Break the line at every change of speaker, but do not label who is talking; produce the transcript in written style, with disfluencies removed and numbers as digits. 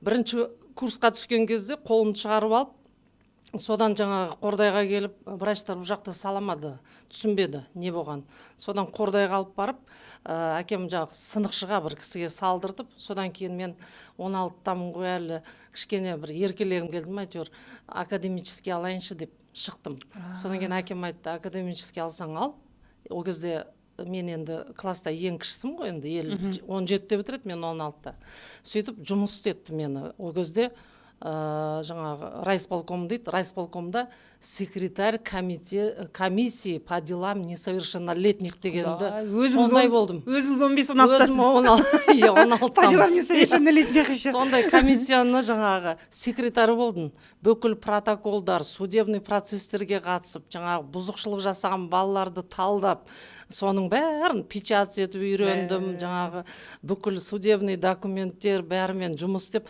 бірінші курсқа түскен кезде қолымды шығарып алып, содан жаңағы Қордайға келіп, врачтар бұл жақта саламады, түсінбеді не болған. Содан Қордайға алып барып, әкем жаңағы сынықшыға бір кісіге салдырдып, содан кейін мен 16-тамын ғой әлі кішкене бір еркелегім келдім, әйтеуір академический алайыншы деп шықтым. Содан кейін әкем айтты, академический алсаң ал. Ол кезде мен енді класста ең кішісім ғой, енді 17-те бітіреді, мен 16-та. Сөйтіп жұмыс істетті мені. Ол кезде жаңағы райисполком дейді, райисполкомда секретарь комиссии по делам несовершеннолетних дегенді сондай болдым.
Өзіңіз 15-16-тасыз.
Өзім 16
По делам несовершеннолетних еще.
Сондай комиссияны жаңағы секретары болдым. Бүкіл протоколдар, судебный процесстерге қатысып, жаңағы бұзықшылық жасаған балаларды талдап, соның бәрін печать етіп үйрендім, жаңағы бүкіл судебный документтер бәрімен жұмыс істеп,